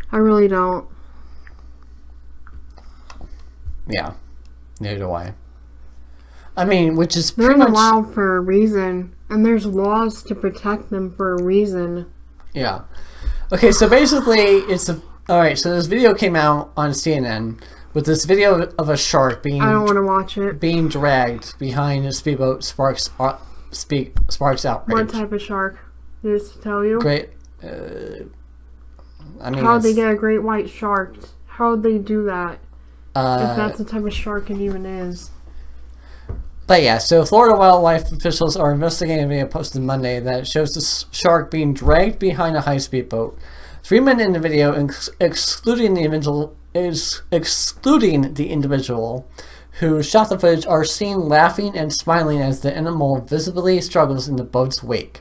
A: I really don't.
B: Yeah, neither do I. I mean, which is
A: They're
B: pretty
A: in the
B: much...
A: wild for a reason, and there's laws to protect them for a reason.
B: Yeah. Okay, so basically, alright, so this video came out on CNN with this video of a shark being...
A: I don't want to watch it.
B: ...being dragged behind a speedboat sparks outrage.
A: What type of shark? Did it tell you?
B: Great. I mean,
A: how'd they get a great white shark? How'd they do that? If that's the type of shark it even is.
B: But yeah, so Florida wildlife officials are investigating a video posted Monday that shows the shark being dragged behind a high-speed boat. 3 men in the video, excluding the individual who shot the footage, are seen laughing and smiling as the animal visibly struggles in the boat's wake.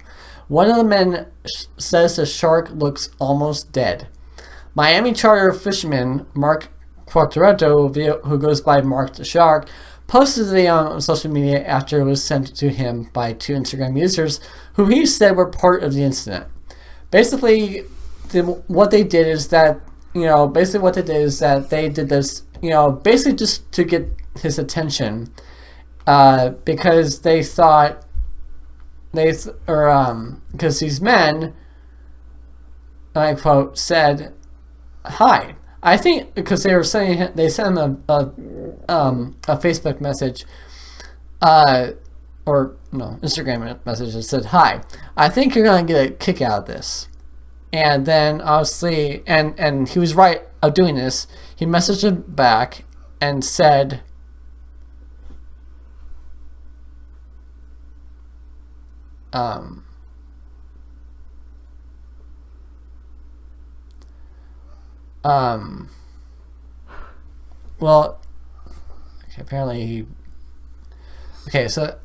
B: One of the men says the shark looks almost dead. Miami charter fisherman Mark Quattretto, who goes by Mark the Shark, posted the video on social media after it was sent to him by 2 Instagram users who he said were part of the incident. Basically, what they did is that they did this, basically just to get his attention, because they thought because these men, I quote, said, "Hi." I think because they sent him a Facebook message, or no, Instagram message that said, "Hi, I think you're gonna get a kick out of this." And then obviously, and he was right of doing this. He messaged him back and said, well, okay, apparently he, okay, so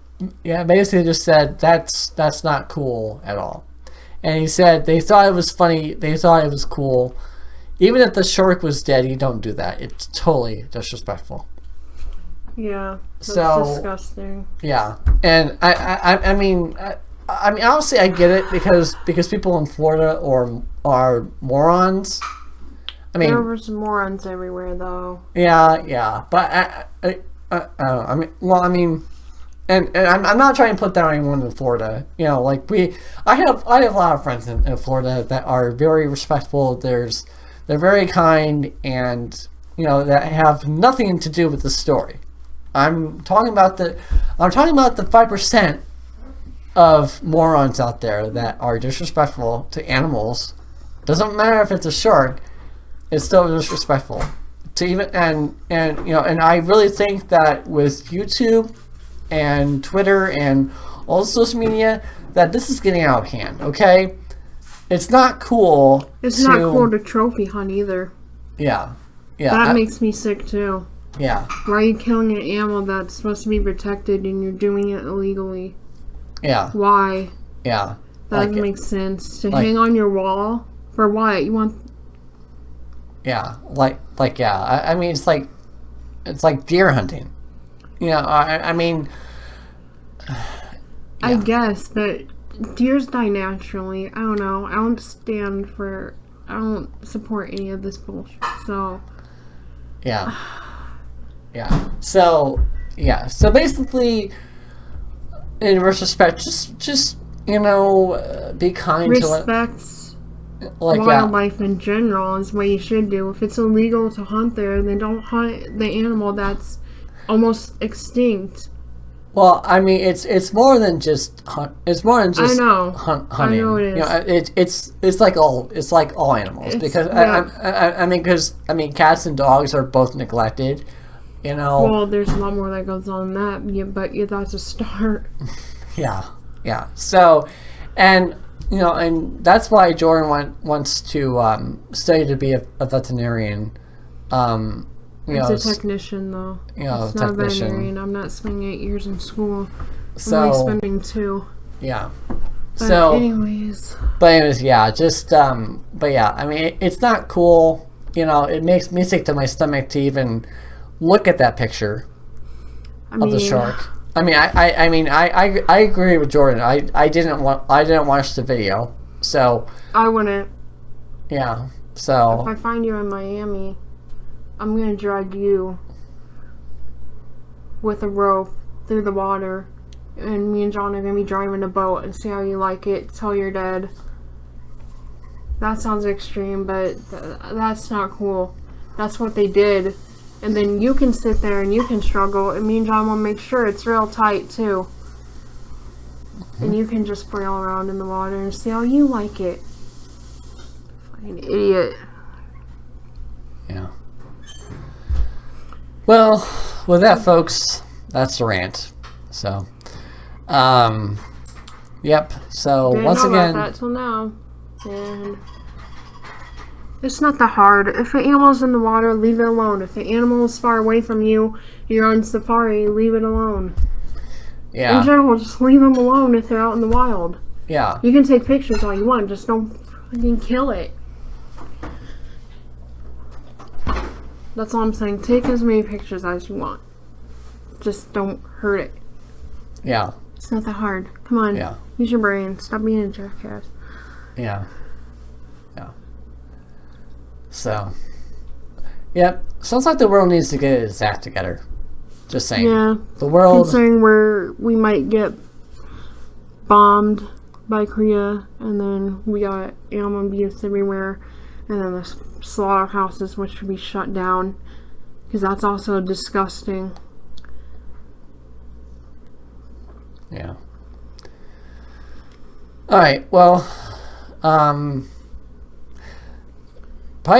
B: yeah, basically just said that's not cool at all. And he said they thought it was funny, they thought it was cool. Even if the shark was dead, you don't do that. It's totally disrespectful.
A: Yeah, that's
B: So
A: disgusting.
B: yeah, and I mean honestly I get it because people in Florida are morons. I mean,
A: There was morons everywhere, though.
B: yeah, but and I'm not trying to put down anyone in Florida. Like I have a lot of friends in Florida that are very respectful. They're very kind, and that have nothing to do with the story. I'm talking about the 5% of morons out there that are disrespectful to animals. Doesn't matter if it's a shark. It's still disrespectful to even and I really think that with YouTube and Twitter and all social media that this is getting out of hand. Okay, it's not cool.
A: It's not cool to trophy hunt either.
B: Yeah.
A: That makes me sick too.
B: Yeah.
A: Why are you killing an animal that's supposed to be protected and you're doing it illegally?
B: Yeah.
A: Why?
B: Yeah.
A: That doesn't make sense. To hang on your wall for what? You want?
B: Yeah, yeah. I mean, it's like deer hunting. I mean, yeah.
A: I guess, but deers die naturally. I don't know. I don't support any of this bullshit. So.
B: Yeah. Yeah. So basically, in retrospect, just be kind
A: Respect wildlife in general is what you should do. If it's illegal to hunt there, then don't hunt the animal that's almost extinct.
B: Well, I mean, it's more than just hunt. It's more than just hunting.
A: I know it is.
B: It's like all animals because I mean cats and dogs are both neglected.
A: Well, there's a lot more that goes on than that, but that's a start.
B: Yeah. So, and that's why Jordan wants to study to be a veterinarian.
A: It's a technician, though. It's not a veterinarian. I'm not spending 8 years in school. I'm only spending 2.
B: Yeah.
A: But anyways,
B: yeah. Just but yeah. I mean, it's not cool. It makes me sick to my stomach to even look at that picture of the shark. I mean, I agree with Jordan. I didn't watch the video, so
A: I wouldn't.
B: Yeah. So
A: if I find you in Miami, I'm gonna drag you with a rope through the water, and me and John are gonna be driving a boat and see how you like it till you're dead. That sounds extreme, but that's not cool. That's what they did. And then you can sit there and you can struggle, and me and John will make sure it's real tight too. And you can just braille around in the water and see how you like it. Fucking idiot.
B: Yeah. Well, with that, folks, that's the rant. So, yep. So
A: Didn't
B: once
A: know
B: again,
A: about that till now, and it's not that hard. If an animal's in the water, leave it alone. If the animal is far away from you, you're on safari, leave it alone.
B: yeah.
A: In general, just leave them alone if they're out in the wild.
B: Yeah.
A: You can take pictures all you want, just don't fucking kill it. That's all I'm saying. Take as many pictures as you want. Just don't hurt it.
B: Yeah.
A: It's not that hard. Come on.
B: Yeah.
A: Use your brain. Stop being a jackass.
B: Yeah. Yeah. So. Yep. Sounds like the world needs to get its act together. Just saying.
A: Yeah.
B: The world.
A: Considering we might get bombed by Korea, and then we got animal abuse everywhere, and then the slaughterhouses, which should be shut down, because that's also disgusting.
B: Yeah. Alright, well, probably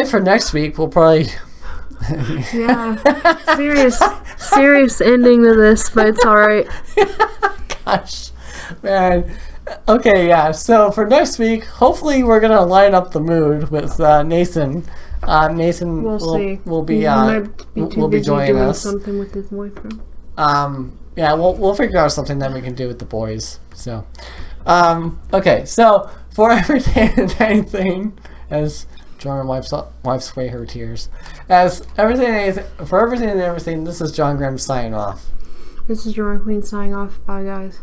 B: for next week, we'll probably...
A: Yeah. serious ending to this, but it's alright.
B: Gosh, man. Okay, yeah, so for next week, hopefully we're going to lighten up the mood with Nathan. Nathan will be, will be joining
A: doing
B: us.
A: Something with his boyfriend.
B: Yeah, we'll figure out something that we can do with the boys. So, okay. So for everything and anything, as Jordan wipes away her tears, for everything and everything, this is John Grimm signing off.
A: This is Jordan Queen signing off. Bye, guys.